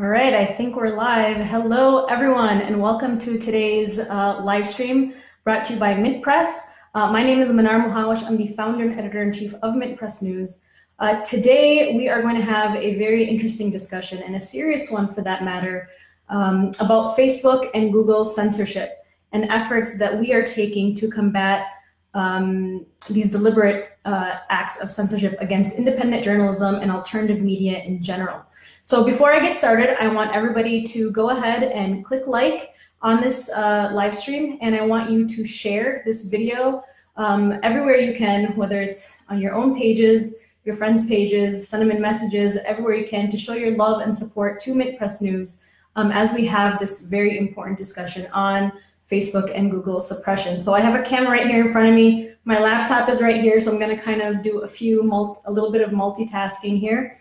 All right, I think we're live. Hello, everyone, and welcome to today's live stream brought to you by MintPress. My name is Manar Muhawash. I'm the founder and editor-in-chief of MintPress News. Today, we are going to have a very interesting discussion, and a serious one for that matter, about Facebook and Google censorship and efforts that we are taking to combat these deliberate acts of censorship against independent journalism and alternative media in general. So before I get started, I want everybody to go ahead and click like on this live stream, and I want you to share this video everywhere you can, whether it's on your own pages, your friends' pages, send them in messages, everywhere you can, to show your love and support to MintPress News as we have this very important discussion on Facebook and Google suppression. So I have a camera right here in front of me. My laptop is right here, so I'm going to kind of do a little bit of multitasking here.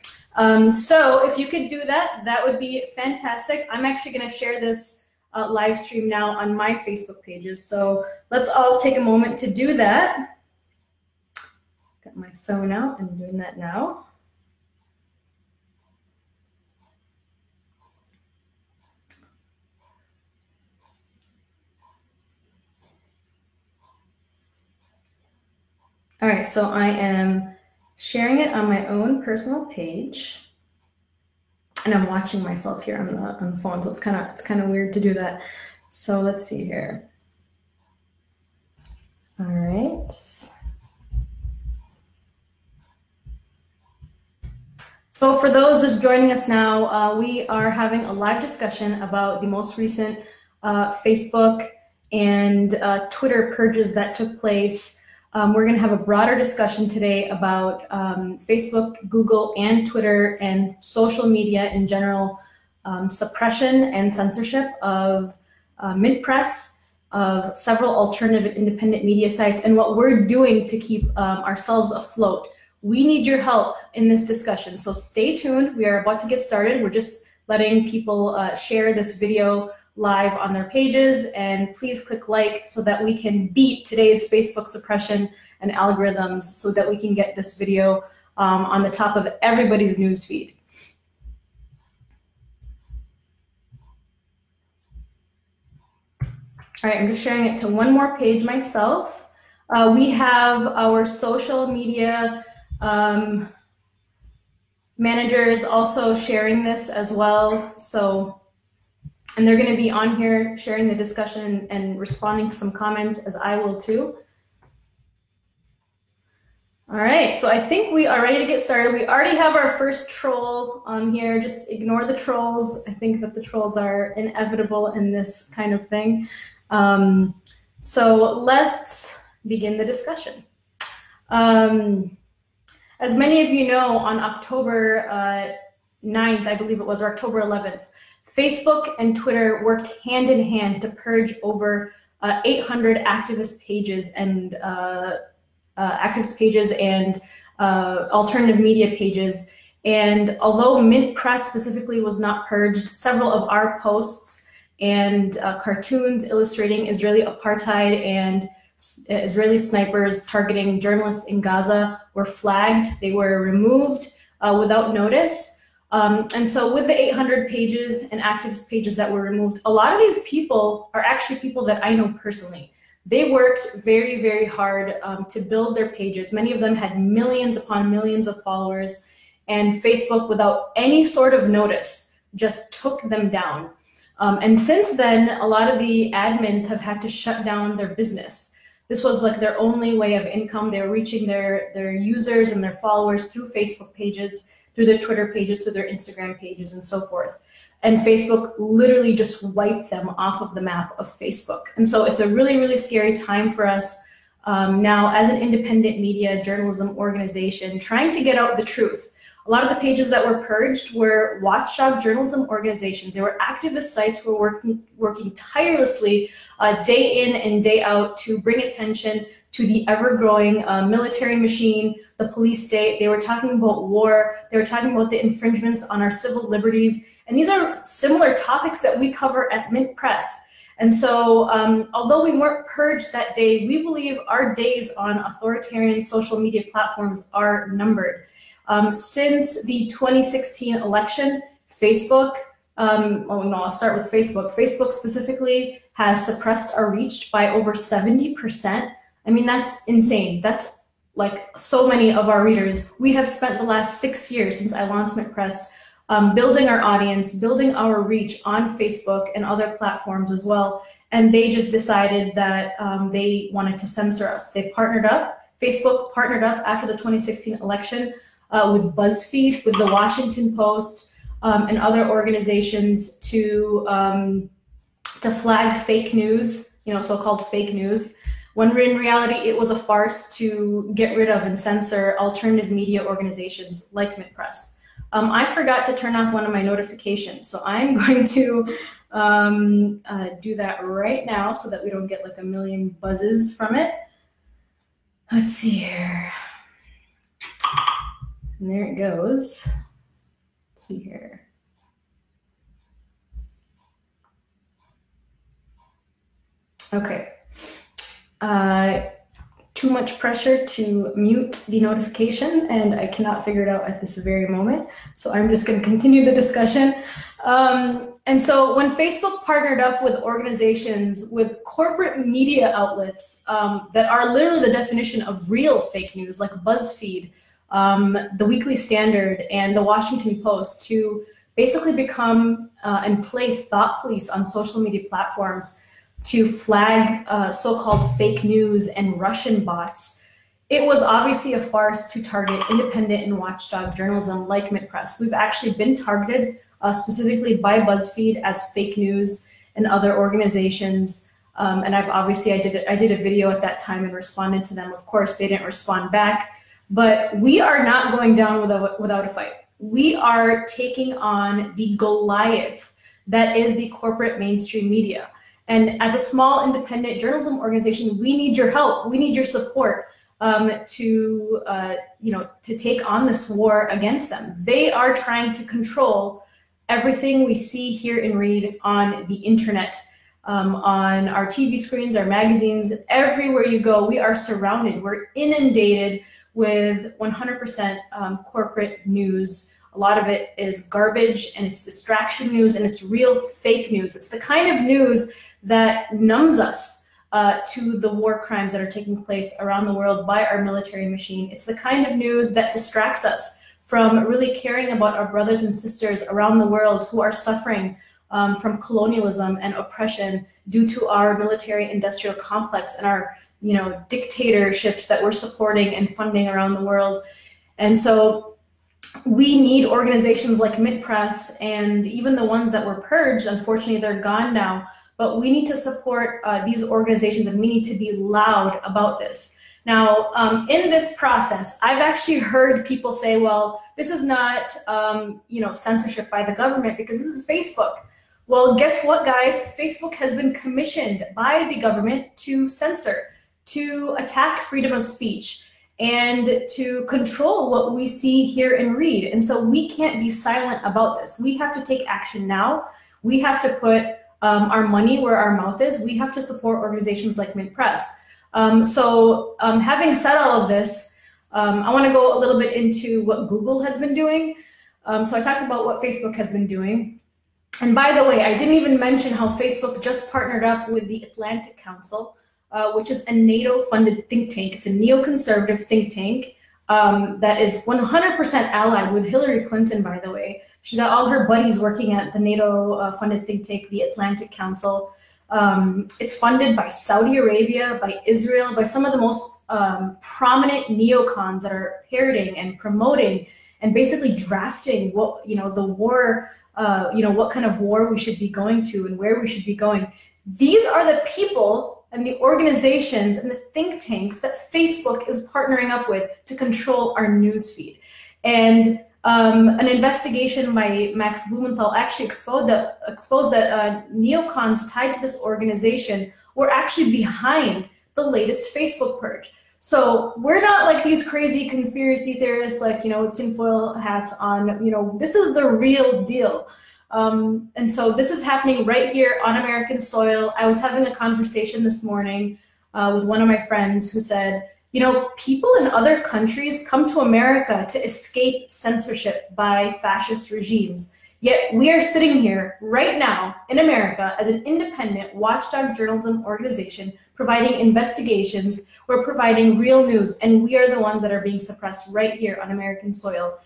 So if you could do that, that would be fantastic. I'm actually going to share this live stream now on my Facebook pages. So let's all take a moment to do that. Got my phone out. I'm doing that now. All right, so I am sharing it on my own personal page, and I'm watching myself here on the phone, so it's kind of weird to do that. So let's see here. All right. So for those just joining us now, we are having a live discussion about the most recent Facebook and Twitter purges that took place. We're going to have a broader discussion today about Facebook, Google, and Twitter and social media in general, suppression and censorship of MintPress, of several alternative and independent media sites, and what we're doing to keep ourselves afloat. We need your help in this discussion, so stay tuned. We are about to get started. We're just letting people share this video live on their pages, and please click like so that we can beat today's Facebook suppression and algorithms so that we can get this video on the top of everybody's newsfeed. All right, I'm just sharing it to one more page myself. We have our social media managers also sharing this as well. And they're going to be on here sharing the discussion and responding to some comments, as I will too. All right, so I think we are ready to get started. We already have our first troll on here. Just ignore the trolls. I think that the trolls are inevitable in this kind of thing. So let's begin the discussion. As many of you know, on October 9th, I believe it was, or October 11th, Facebook and Twitter worked hand in hand to purge over 800 activist pages and alternative media pages. And although MintPress specifically was not purged, several of our posts and cartoons illustrating Israeli apartheid and Israeli snipers targeting journalists in Gaza were flagged. They were removed without notice. And so with the 800 pages and activist pages that were removed, a lot of these people are actually people that I know personally. They worked very, very hard to build their pages. Many of them had millions upon millions of followers, and Facebook, without any sort of notice, just took them down. And since then, a lot of the admins have had to shut down their business. This was like their only way of income. They were reaching their users and their followers through Facebook pages, through their Twitter pages, through their Instagram pages, and so forth. And Facebook literally just wiped them off of the map of Facebook. And so it's a really, really scary time for us now as an independent media journalism organization trying to get out the truth. A lot of the pages that were purged were watchdog journalism organizations. They were activist sites who were working tirelessly day in and day out to bring attention to the ever-growing military machine, the police state. They were talking about war. They were talking about the infringements on our civil liberties. And these are similar topics that we cover at MintPress. And so although we weren't purged that day, we believe our days on authoritarian social media platforms are numbered. Since the 2016 election, Facebook Oh no, I'll start with Facebook. Facebook specifically has suppressed our reach by over 70%. I mean, that's insane. That's like so many of our readers. We have spent the last 6 years since I launched MintPress building our audience, building our reach on Facebook and other platforms as well. And they just decided that they wanted to censor us. They partnered up, Facebook partnered up after the 2016 election with BuzzFeed, with the Washington Post, and other organizations to flag fake news, so-called fake news, when in reality it was a farce to get rid of and censor alternative media organizations like MintPress. I forgot to turn off one of my notifications, so I'm going to do that right now so that we don't get like a million buzzes from it. Let's see here. And there it goes. Let's see here. Okay. Too much pressure to mute the notification, and I cannot figure it out at this very moment. So I'm just going to continue the discussion. And so when Facebook partnered up with organizations, with corporate media outlets that are literally the definition of real fake news, like BuzzFeed, the Weekly Standard, and the Washington Post, to basically become and play thought police on social media platforms, to flag so-called fake news and Russian bots, it was obviously a farce to target independent and watchdog journalism like MintPress. We've actually been targeted specifically by BuzzFeed as fake news and other organizations. And I did a video at that time and responded to them. Of course, they didn't respond back, but we are not going down without a fight. We are taking on the Goliath that is the corporate mainstream media. And as a small independent journalism organization, we need your help. We need your support to take on this war against them. They are trying to control everything we see, hear, and read on the internet, on our TV screens, our magazines, everywhere you go. We are surrounded. We're inundated with 100% corporate news. A lot of it is garbage, and it's distraction news, and it's real fake news. It's the kind of news that numbs us to the war crimes that are taking place around the world by our military machine. It's the kind of news that distracts us from really caring about our brothers and sisters around the world who are suffering from colonialism and oppression due to our military-industrial complex and our dictatorships that we're supporting and funding around the world. And so we need organizations like MintPress, and even the ones that were purged, unfortunately they're gone now, but we need to support these organizations, and we need to be loud about this. Now, in this process, I've actually heard people say, well, this is not censorship by the government because this is Facebook. Well, guess what, guys? Facebook has been commissioned by the government to censor, to attack freedom of speech, and to control what we see, hear, and read. And so we can't be silent about this. We have to take action now. We have to put our money where our mouth is. We have to support organizations like MintPress. Having said all of this, I want to go a little bit into what Google has been doing. So I talked about what Facebook has been doing. And by the way, I didn't even mention how Facebook just partnered up with the Atlantic Council, which is a NATO-funded think tank. It's a neoconservative think tank that is 100% allied with Hillary Clinton, by the way. She got all her buddies working at the NATO-funded think tank, the Atlantic Council. It's funded by Saudi Arabia, by Israel, by some of the most prominent neocons that are parroting and promoting and basically drafting what, the war, what kind of war we should be going to and where we should be going. These are the people and the organizations and the think tanks that Facebook is partnering up with to control our newsfeed. And an investigation by Max Blumenthal actually exposed that neocons tied to this organization were actually behind the latest Facebook purge. So we're not like these crazy conspiracy theorists, like, with tinfoil hats on, this is the real deal. And so this is happening right here on American soil. I was having a conversation this morning with one of my friends who said, people in other countries come to America to escape censorship by fascist regimes. Yet we are sitting here right now in America as an independent watchdog journalism organization providing investigations. We're providing real news, and we are the ones that are being suppressed right here on American soil,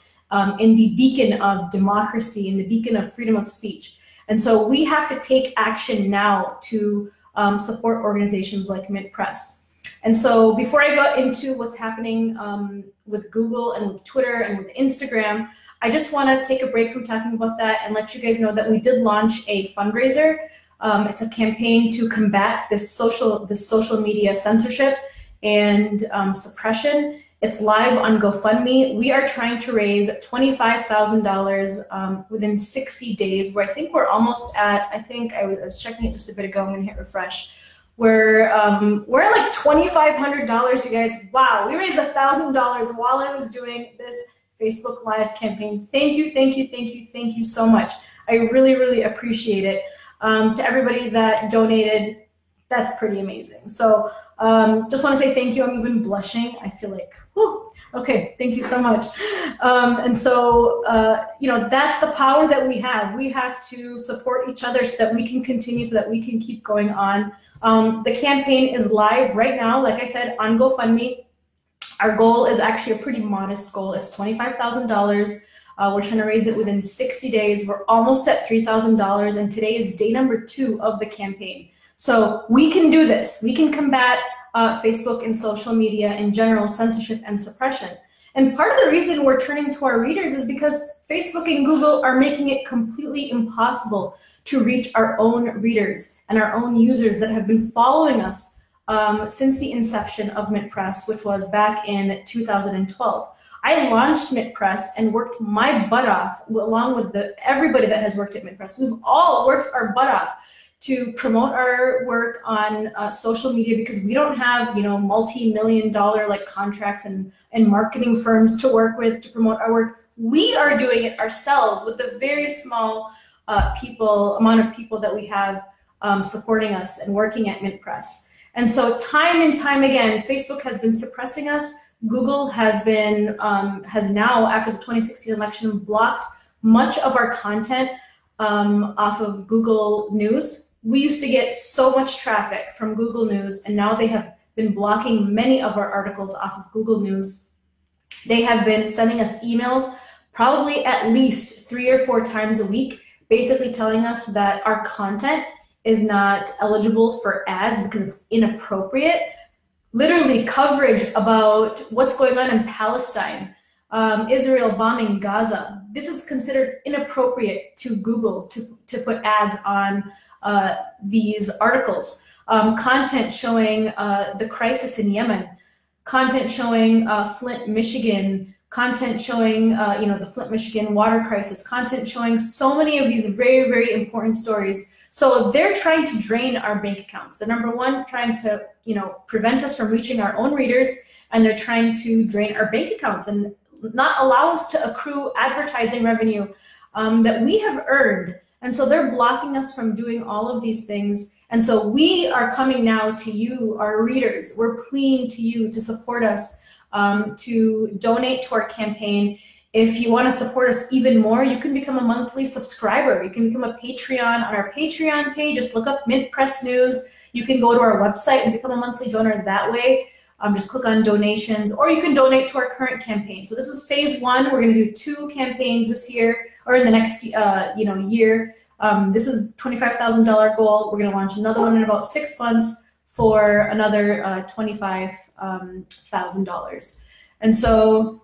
in the beacon of democracy, in the beacon of freedom of speech. And so we have to take action now to support organizations like MintPress. And so before I go into what's happening with Google and with Twitter and with Instagram, I just want to take a break from talking about that and let you guys know that we did launch a fundraiser. It's a campaign to combat this social media censorship and suppression. It's live on GoFundMe. We are trying to raise $25,000 within 60 days, where I think we're almost at, I was checking it just a bit ago, I'm gonna hit refresh. We're at like $2,500, you guys. Wow, we raised $1,000 while I was doing this Facebook Live campaign. Thank you, thank you, thank you, thank you so much. I really, really appreciate it. To everybody that donated, that's pretty amazing. So just want to say thank you. I'm even blushing. I feel like, whew, okay, thank you so much. And so, you know, that's the power that we have. We have to support each other so that we can continue, so that we can keep going on. The campaign is live right now, like I said, on GoFundMe. Our goal is actually a pretty modest goal. It's $25,000. We're trying to raise it within 60 days. We're almost at $3,000, and today is day number 2 of the campaign. So we can do this. We can combat Facebook and social media in general, censorship and suppression. And part of the reason we're turning to our readers is because Facebook and Google are making it completely impossible to reach our own readers and our own users that have been following us since the inception of MintPress, which was back in 2012. I launched MintPress and worked my butt off, along with everybody that has worked at MintPress. We've all worked our butt off to promote our work on social media, because we don't have, you know, multi-million-dollar like contracts and marketing firms to work with to promote our work. We are doing it ourselves with the very small amount of people that we have supporting us and working at MintPress. And so time and time again, Facebook has been suppressing us. Google has been, has now, after the 2016 election, blocked much of our content off of Google News. We used to get so much traffic from Google News, and now they have been blocking many of our articles off of Google News. They have been sending us emails probably at least 3 or 4 times a week, basically telling us that our content is not eligible for ads because it's inappropriate. Literally coverage about what's going on in Palestine, Israel bombing Gaza. This is considered inappropriate to Google to put ads on these articles. Content showing the crisis in Yemen, content showing Flint, Michigan, content showing you know, the Flint, Michigan water crisis, content showing so many of these very, very important stories. So they're trying to drain our bank accounts. The number one, trying to, you know, prevent us from reaching our own readers, and they're trying to drain our bank accounts and not allow us to accrue advertising revenue that we have earned. And so they're blocking us from doing all of these things. And so we are coming now to you, our readers. We're pleading to you to support us, to donate to our campaign. If you want to support us even more, you can become a monthly subscriber. You can become a Patreon on our Patreon page. Just look up MintPress News. You can go to our website and become a monthly donor that way. Just click on donations, or you can donate to our current campaign. So this is phase 1. We're going to do 2 campaigns this year, or in the next you know, year. This is $25,000 goal. We're going to launch another one in about 6 months for another $25,000. And so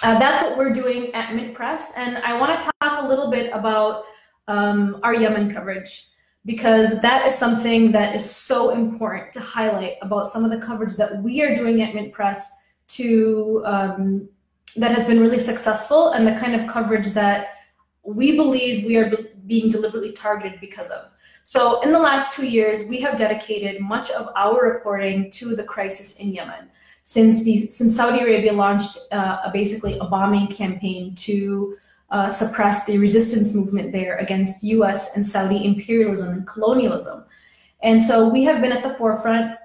that's what we're doing at MintPress. And I want to talk a little bit about our Yemen coverage, because that is something that is so important to highlight about some of the coverage that we are doing at MintPress to that has been really successful, and the kind of coverage that we believe we are being deliberately targeted because of. So in the last 2 years, we have dedicated much of our reporting to the crisis in Yemen. Since Saudi Arabia launched basically a bombing campaign to suppress the resistance movement there against US and Saudi imperialism and colonialism. And so we have been at the forefront,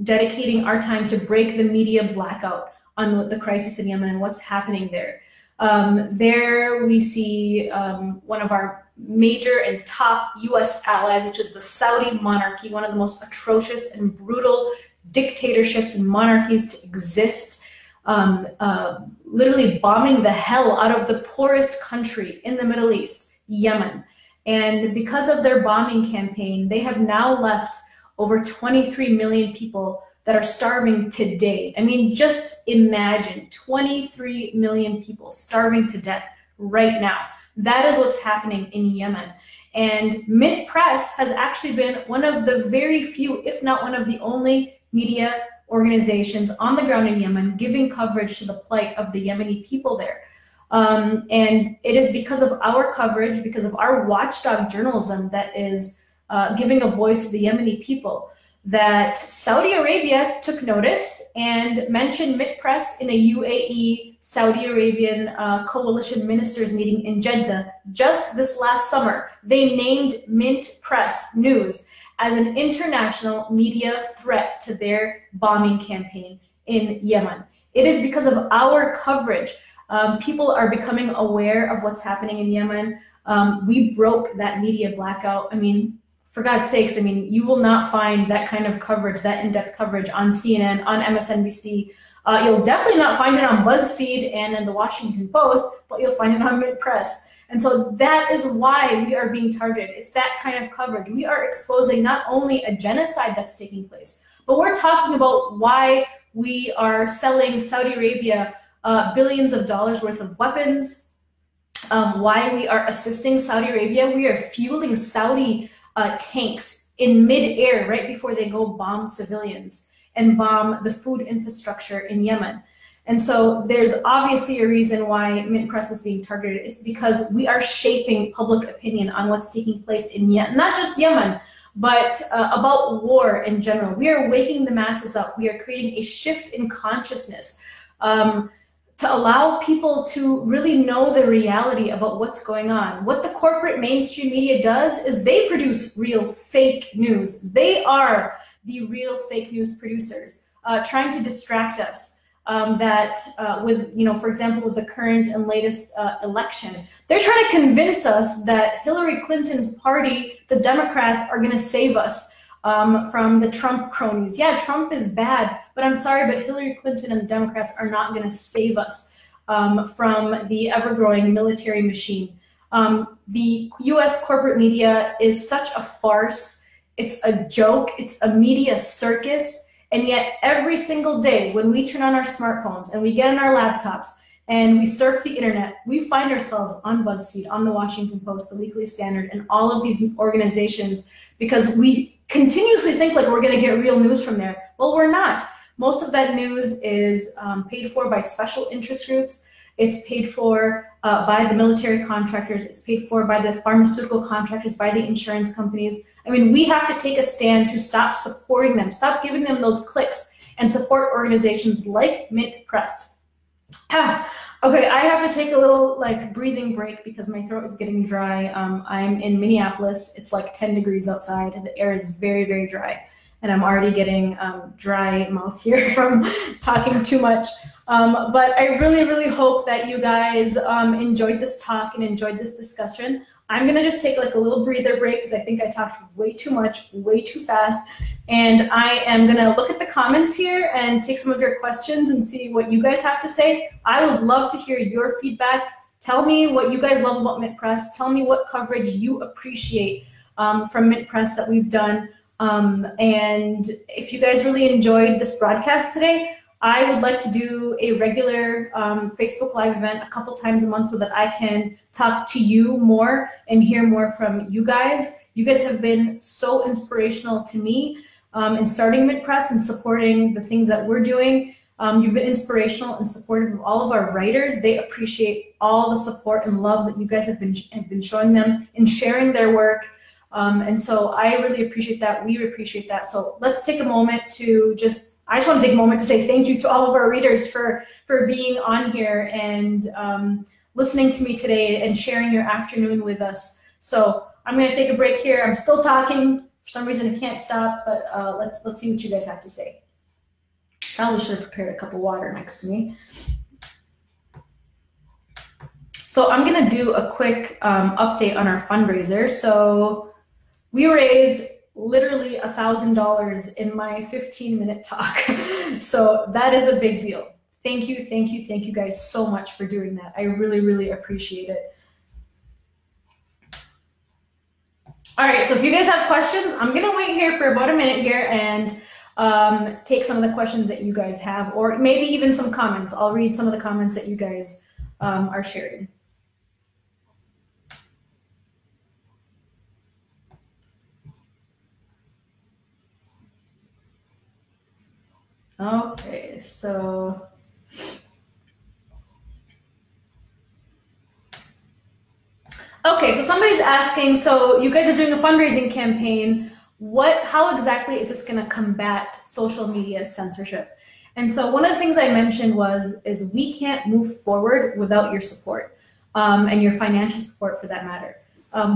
dedicating our time to break the media blackout on the crisis in Yemen and what's happening there. There we see one of our major and top US allies, which is the Saudi monarchy, one of the most atrocious and brutal dictatorships and monarchies to exist, literally bombing the hell out of the poorest country in the Middle East, Yemen. And because of their bombing campaign, they have now left over 23 million people that are starving today. I mean, just imagine 23 million people starving to death right now. That is what's happening in Yemen. And MintPress has actually been one of the very few, if not one of the only media organizations on the ground in Yemen giving coverage to the plight of the Yemeni people there. And it is because of our coverage, because of our watchdog journalism that is giving a voice to the Yemeni people, that Saudi Arabia took notice and mentioned MintPress in a UAE Saudi Arabian coalition ministers meeting in Jeddah just this last summer. They named MintPress News as an international media threat to their bombing campaign in Yemen. It is because of our coverage. People are becoming aware of what's happening in Yemen. We broke that media blackout. I mean, for God's sakes, I mean, you will not find that kind of coverage, that in-depth coverage on CNN, on MSNBC. You'll definitely not find it on BuzzFeed and in the Washington Post, but you'll find it on MintPress. And so that is why we are being targeted. It's that kind of coverage. We are exposing not only a genocide that's taking place, but we're talking about why we are selling Saudi Arabia billions of dollars worth of weapons, why we are assisting Saudi Arabia. We are fueling Saudi tanks in mid-air right before they go bomb civilians and bomb the food infrastructure in Yemen. And so there's obviously a reason why MintPress is being targeted. It's because we are shaping public opinion on what's taking place in Yemen, not just Yemen, but about war in general. We are waking the masses up. We are creating a shift in consciousness to allow people to really know the reality about what's going on. What the corporate mainstream media does is they produce real fake news. They are the real fake news producers, trying to distract us with, for example, with the current and latest election. They're trying to convince us that Hillary Clinton's party, the Democrats, are going to save us from the Trump cronies. Yeah, Trump is bad, but I'm sorry, but Hillary Clinton and the Democrats are not going to save us from the ever-growing military machine. The US corporate media is such a farce. It's a joke. It's a media circus. And yet every single day when we turn on our smartphones and we get on our laptops and we surf the internet, we find ourselves on BuzzFeed, on the Washington Post, the Weekly Standard, and all of these organizations because we continuously think like we're going to get real news from there. Well, we're not. Most of that news is paid for by special interest groups. It's paid for by the military contractors. It's paid for by the pharmaceutical contractors, by the insurance companies. I mean, we have to take a stand to stop supporting them, stop giving them those clicks, and support organizations like MintPress. Okay, I have to take a little breathing break because my throat is getting dry. I'm in Minneapolis. It's like 10 degrees outside and the air is very, very dry. And I'm already getting dry mouth here from talking too much. But I really, really hope that you guys enjoyed this talk and enjoyed this discussion. I'm gonna just take like a little breather break because I think I talked way too much, way too fast. And I am gonna look at the comments here and take some of your questions and see what you guys have to say. I would love to hear your feedback. Tell me what you guys love about MintPress. Tell me what coverage you appreciate from MintPress that we've done. And if you guys really enjoyed this broadcast today, I would like to do a regular Facebook Live event a couple times a month so that I can talk to you more and hear more from you guys. You guys have been so inspirational to me in starting MintPress and supporting the things that we're doing. You've been inspirational and supportive of all of our writers. They appreciate all the support and love that you guys have been showing them in sharing their work. And so I really appreciate that. We appreciate that. So let's take a moment to I just want to take a moment to say thank you to all of our readers for being on here and listening to me today and sharing your afternoon with us. So I'm going to take a break here. I'm still talking. For some reason, I can't stop, but let's see what you guys have to say. Probably should have prepared a cup of water next to me. So I'm going to do a quick update on our fundraiser. So we raised literally $1,000 in my 15-minute talk. So that is a big deal. Thank you, thank you, thank you guys so much for doing that. I really, really appreciate it. All right, so if you guys have questions, I'm gonna wait here for about a minute here and take some of the questions that you guys have, or maybe even some comments. I'll read some of the comments that you guys are sharing. Okay, so somebody's asking, so you guys are doing a fundraising campaign. How exactly is this going to combat social media censorship? And so one of the things I mentioned is we can't move forward without your support and your financial support for that matter.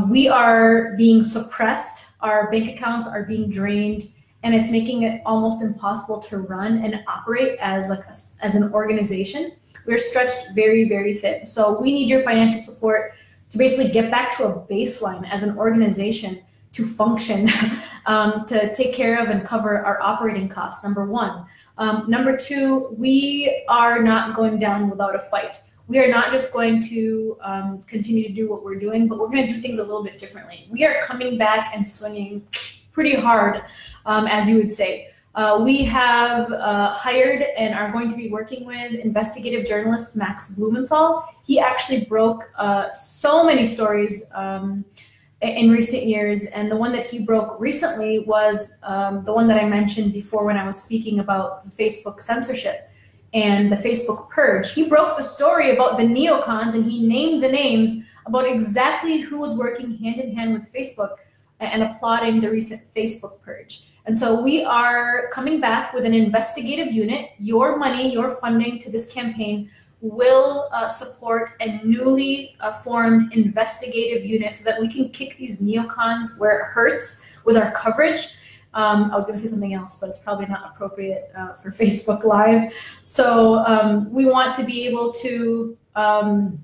We are being suppressed, our bank accounts are being drained, and it's making it almost impossible to run and operate as an organization. We're stretched very, very thin. So we need your financial support to basically get back to a baseline as an organization to function, to take care of and cover our operating costs, number one. Number two, we are not going down without a fight. We are not just going to continue to do what we're doing, but we're going to do things a little bit differently. We are coming back and swinging pretty hard, as you would say. We have hired and are going to be working with investigative journalist Max Blumenthal. He actually broke so many stories in recent years, and the one that he broke recently was the one that I mentioned before when I was speaking about the Facebook censorship and the Facebook purge. He broke the story about the neocons, and he named the names about exactly who was working hand in hand with Facebook and applauding the recent Facebook purge. And so we are coming back with an investigative unit. Your money, your funding to this campaign will support a newly formed investigative unit so that we can kick these neocons where it hurts with our coverage. I was going to say something else, but it's probably not appropriate for Facebook Live. So we want to be able to come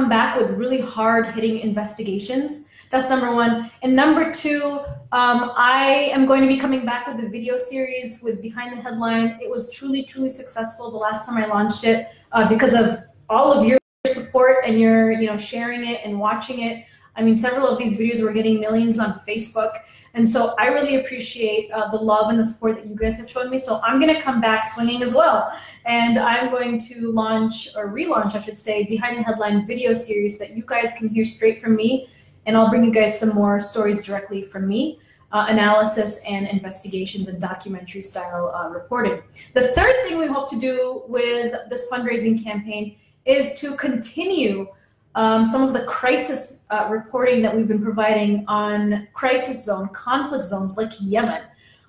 back with really hard-hitting investigations. That's number one. And number two, I am going to be coming back with a video series with Behind the Headline. It was truly, truly successful the last time I launched it because of all of your support and your sharing it and watching it. I mean, several of these videos were getting millions on Facebook. And so I really appreciate the love and the support that you guys have shown me. So I'm going to come back swinging as well. And I'm going to launch, or relaunch, I should say, Behind the Headline video series that you guys can hear straight from me. And I'll bring you guys some more stories directly from me, analysis and investigations and documentary style reporting. The third thing we hope to do with this fundraising campaign is to continue some of the crisis reporting that we've been providing on crisis zone, conflict zones like Yemen.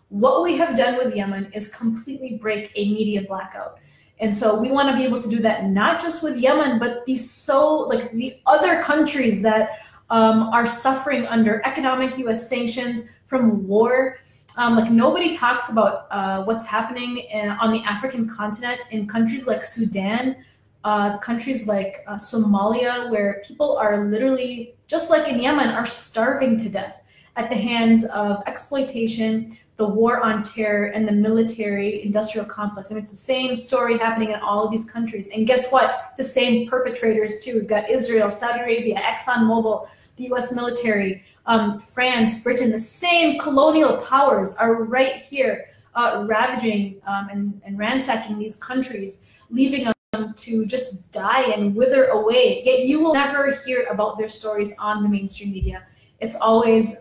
What we have done with Yemen is completely break a media blackout. And so we want to be able to do that not just with Yemen, but the other countries that are suffering under economic US sanctions from war. Like nobody talks about what's happening on the African continent in countries like Sudan, countries like Somalia, where people are literally, just like in Yemen, are starving to death at the hands of exploitation, the war on terror, and the military industrial complex. And it's the same story happening in all of these countries. And guess what? It's the same perpetrators too. We've got Israel, Saudi Arabia, ExxonMobil, the US military, France, Britain, the same colonial powers are right here ravaging and ransacking these countries, leaving them to just die and wither away. Yet you will never hear about their stories on the mainstream media. It's always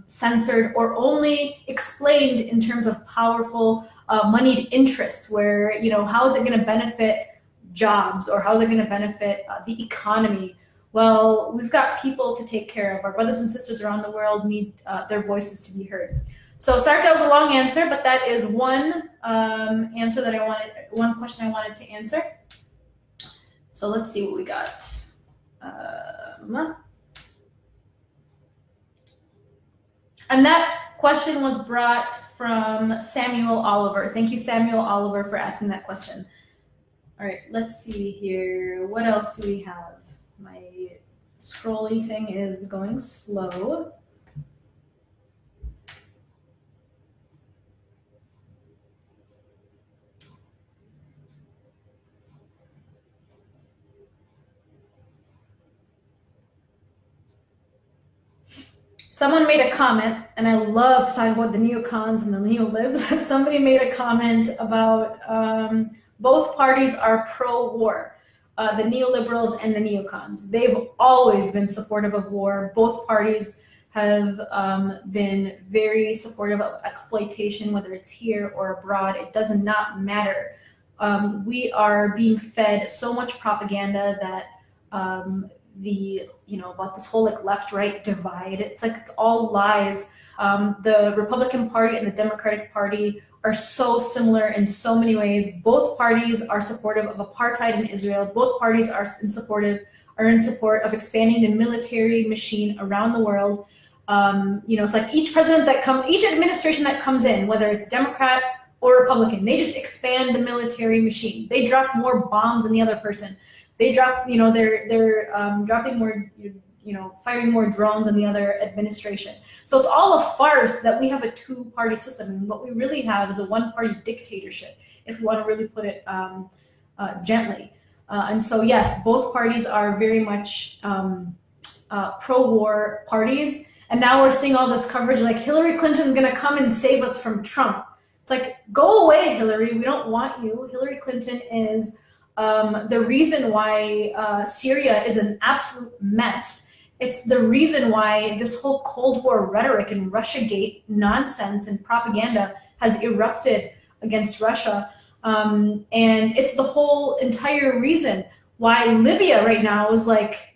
censored or only explained in terms of powerful moneyed interests where, how is it going to benefit jobs or how is it going to benefit the economy? Well, we've got people to take care of. Our brothers and sisters around the world need their voices to be heard. So sorry if that was a long answer, but that is one question I wanted to answer. So let's see what we got. And that question was brought from Samuel Oliver. Thank you, Samuel Oliver, for asking that question. All right, let's see here. What else do we have? My scrolly thing is going slow. Someone made a comment, and I love to talk about the neocons and the neolibs. Somebody made a comment about both parties are pro-war, the neoliberals and the neocons. They've always been supportive of war. Both parties have been very supportive of exploitation, whether it's here or abroad. It does not matter. We are being fed so much propaganda that about this whole like left-right divide. It's like it's all lies. The Republican Party and the Democratic Party are so similar in so many ways. Both parties are supportive of apartheid in Israel. Both parties are in support of expanding the military machine around the world. It's like each administration that comes in, whether it's Democrat or Republican, they just expand the military machine. They drop more bombs than the other person. They drop, they're dropping more, firing more drones than the other administration. So it's all a farce that we have a two-party system, and what we really have is a one-party dictatorship, if we want to really put it gently. And so, yes, both parties are very much pro-war parties. And now we're seeing all this coverage like Hillary Clinton's going to come and save us from Trump. It's like, go away, Hillary. We don't want you. Hillary Clinton is the reason why Syria is an absolute mess. It's the reason why this whole Cold War rhetoric and Russiagate nonsense and propaganda has erupted against Russia. And it's the whole entire reason why Libya right now is like,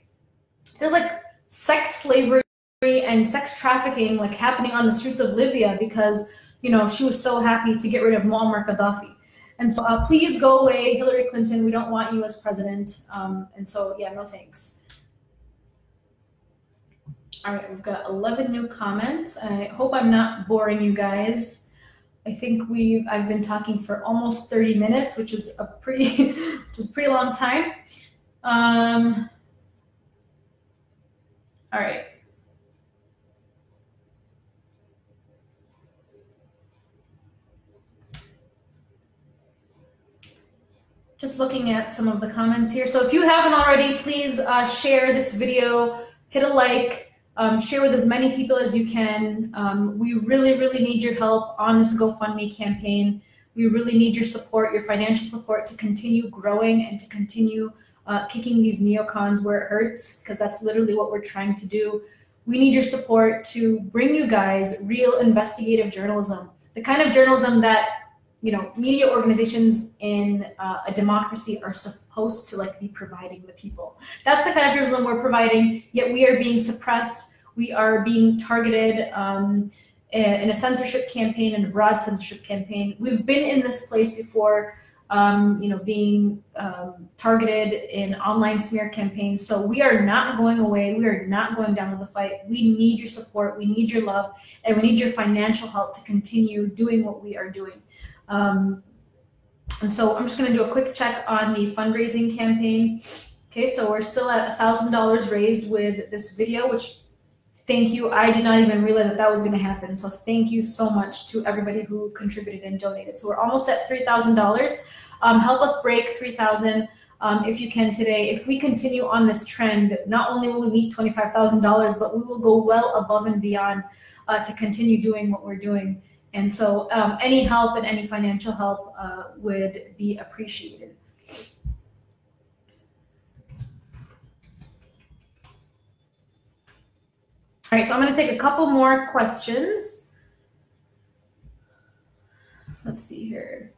there's like sex slavery and sex trafficking like happening on the streets of Libya because, she was so happy to get rid of Muammar Gaddafi. And so please go away, Hillary Clinton. We don't want you as president. And so, yeah, no thanks. All right, we've got 11 new comments. I hope I'm not boring you guys. I think I've been talking for almost 30 minutes, which is a pretty long time. All right. Just looking at some of the comments here. So if you haven't already, please share this video, hit a like, share with as many people as you can. We really, really need your help on this GoFundMe campaign. We really need your support, your financial support to continue growing and to continue kicking these neocons where it hurts, because that's literally what we're trying to do. We need your support to bring you guys real investigative journalism, the kind of journalism that media organizations in a democracy are supposed to be providing the people. That's the kind of journalism we're providing, yet we are being suppressed. We are being targeted in a censorship campaign, and a broad censorship campaign. We've been in this place before, being targeted in online smear campaigns. So we are not going away. We are not going down with the fight. We need your support. We need your love, and we need your financial help to continue doing what we are doing. And so I'm just going to do a quick check on the fundraising campaign. Okay, so we're still at $1,000 raised with this video, which thank you. I did not even realize that was going to happen. So thank you so much to everybody who contributed and donated. So we're almost at $3,000. Help us break 3,000 if you can today. If we continue on this trend, not only will we meet $25,000, but we will go well above and beyond to continue doing what we're doing. And so any help and any financial help would be appreciated. All right, so I'm going to take a couple more questions. Let's see here.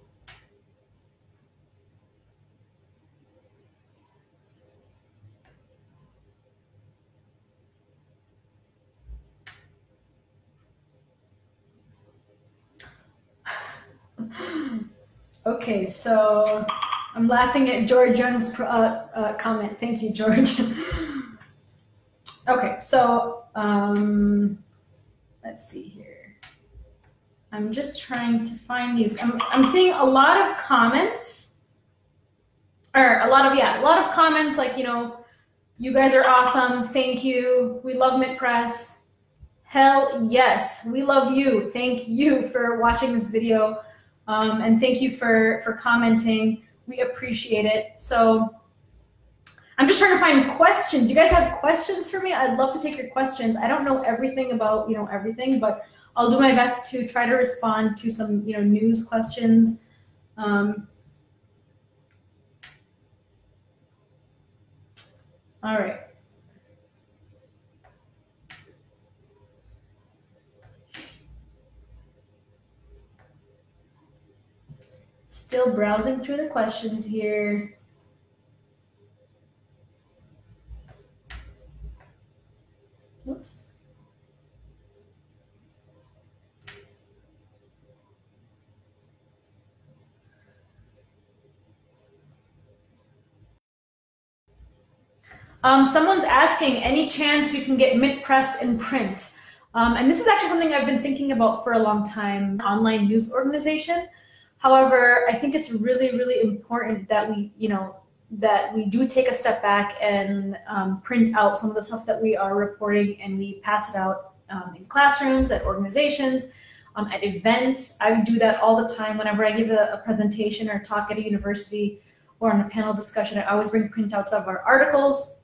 Okay, so I'm laughing at George Young's comment. Thank you, George. Okay, so let's see here. I'm just trying to find these. I'm seeing a lot of comments. or a lot of comments like, you know, you guys are awesome. Thank you. We love MintPress. Hell yes, we love you. Thank you for watching this video, and thank you for commenting. We appreciate it. So I'm just trying to find questions. You guys have questions for me? I'd love to take your questions. I don't know everything about, you know, everything, but I'll do my best to try to respond to some, you know, news questions. All right. Still browsing through the questions here. Oops. Someone's asking, any chance we can get MintPress in print? And this is actually something I've been thinking about for a long time, online news organization. However, I think it's really, really important that we, you know, that we do take a step back and print out some of the stuff that we are reporting, and we pass it out in classrooms, at organizations, at events. I would do that all the time whenever I give a presentation or talk at a university or on a panel discussion. I always bring printouts of our articles.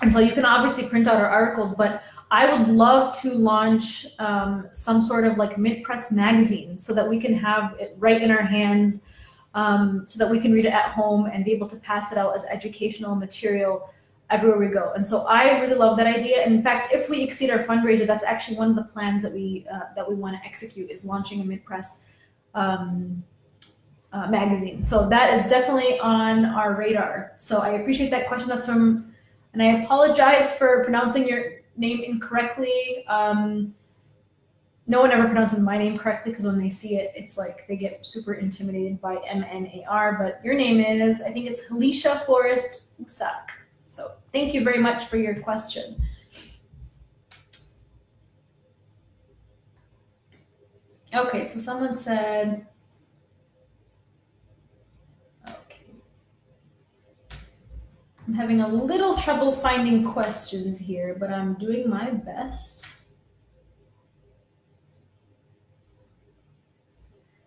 And so you can obviously print out our articles, but I would love to launch some sort of like MintPress magazine so that we can have it right in our hands, so that we can read it at home and be able to pass it out as educational material everywhere we go. And so I really love that idea. And in fact, if we exceed our fundraiser, that's actually one of the plans that we want to execute, is launching a MintPress magazine. So that is definitely on our radar. So I appreciate that question. That's from, and I apologize for pronouncing your name incorrectly. No one ever pronounces my name correctly, because when they see it, it's like they get super intimidated by MNAR, but your name is, I think it's Halisha Forrest Usak. So thank you very much for your question. Okay, so someone said, okay, I'm having a little trouble finding questions here, but I'm doing my best.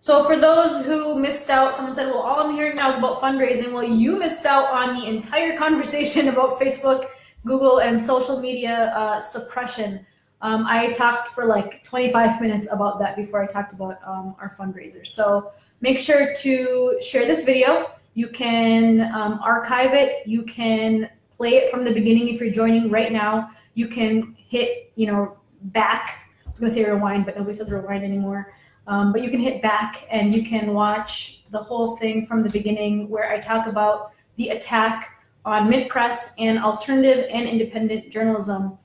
So for those who missed out, someone said, well, all I'm hearing now is about fundraising. Well, you missed out on the entire conversation about Facebook, Google, and social media suppression. I talked for like 25 minutes about that before I talked about our fundraisers. So make sure to share this video. You can archive it. You can play it from the beginning if you're joining right now. You can hit, you know, back. I was going to say rewind, but nobody says rewind anymore. But you can hit back and you can watch the whole thing from the beginning, where I talk about the attack on MintPress and alternative and independent journalism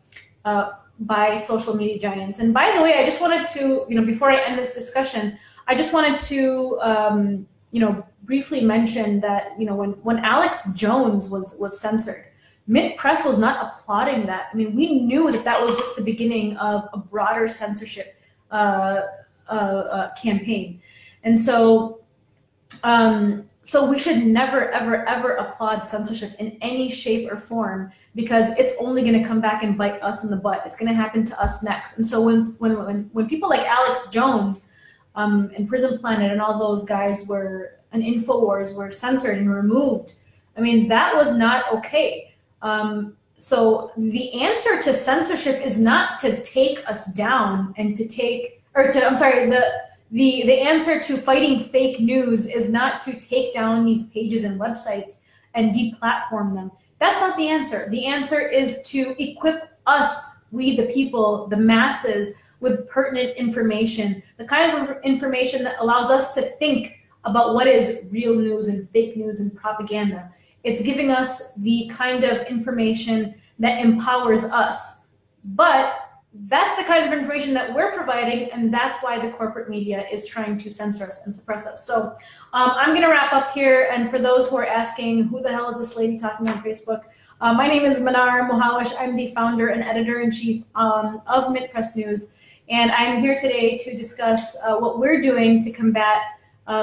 by social media giants. And by the way, I just wanted to, you know, before I end this discussion, I just wanted to, you know, briefly mention that, you know, when Alex Jones was censored, MintPress was not applauding that. I mean, we knew that that was just the beginning of a broader censorship campaign. And so so we should never, ever, ever applaud censorship in any shape or form, because it's only going to come back and bite us in the butt. It's going to happen to us next. And so when people like Alex Jones and Prison Planet and all those guys were, and InfoWars were censored and removed, I mean, that was not okay. So the answer to censorship is not to take us down and to take, or to, I'm sorry, the answer to fighting fake news is not to take down these pages and websites and deplatform them. That's not the answer. The answer is to equip us, we the people, the masses, with pertinent information, the kind of information that allows us to think about what is real news and fake news and propaganda. It's giving us the kind of information that empowers us. But that's the kind of information that we're providing, and that's why the corporate media is trying to censor us and suppress us. So I'm going to wrap up here. And for those who are asking, who the hell is this lady talking on Facebook? My name is Manar Mohawish. I'm the founder and editor-in-chief of MintPress News. And I'm here today to discuss what we're doing to combat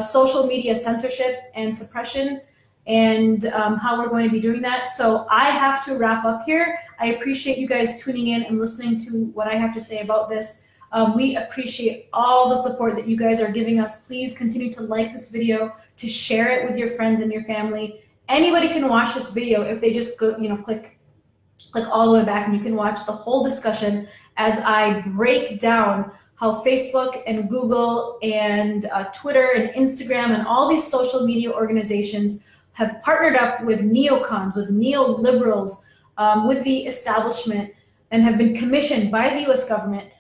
social media censorship and suppression and how we're going to be doing that. So I have to wrap up here. I appreciate you guys tuning in and listening to what I have to say about this. We appreciate all the support that you guys are giving us. Please continue to like this video, to share it with your friends and your family. Anybody can watch this video if they just go, click all the way back, and you can watch the whole discussion as I break down how Facebook and Google and Twitter and Instagram and all these social media organizations have partnered up with neocons, with neoliberals, with the establishment, and have been commissioned by the US government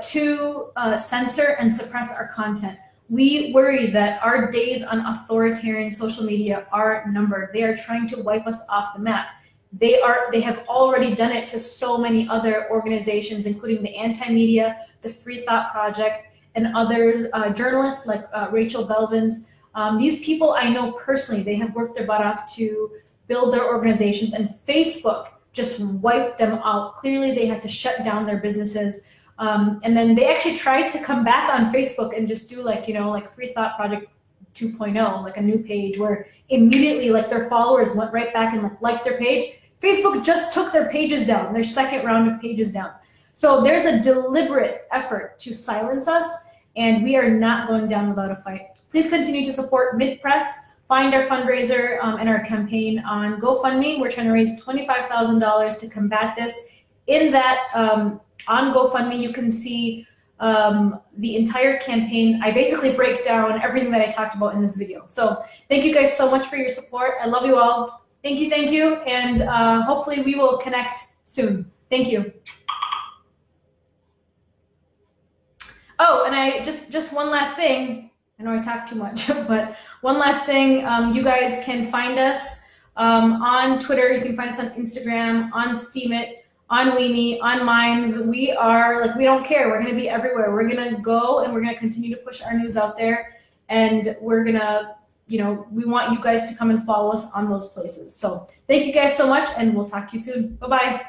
to censor and suppress our content. We worry that our days on authoritarian social media are numbered. They are trying to wipe us off the map. They have already done it to so many other organizations, including the Anti-Media, the Free Thought Project, and other journalists like Rachel Belvins. These people I know personally. They have worked their butt off to build their organizations, and Facebook just wiped them out. Clearly, they had to shut down their businesses. And then they actually tried to come back on Facebook and just do like Free Thought Project 2.0, like a new page where immediately their followers went right back and liked their page. Facebook just took their pages down, their second round of pages down. So there's a deliberate effort to silence us, and we are not going down without a fight. Please continue to support MintPress. Find our fundraiser and our campaign on GoFundMe. We're trying to raise $25,000 to combat this. In that, on GoFundMe, you can see the entire campaign. I basically break down everything that I talked about in this video. So thank you guys so much for your support. I love you all. Thank you, and hopefully we will connect soon. Thank you. Oh, and I just one last thing. I know I talked too much, but one last thing. You guys can find us on Twitter. You can find us on Instagram, on Steemit, on Weenie, on Minds. We are we don't care. We're going to be everywhere. We're going to go and we're going to continue to push our news out there, and we're going to, we want you guys to come and follow us on those places. So thank you guys so much, and we'll talk to you soon. Bye-bye.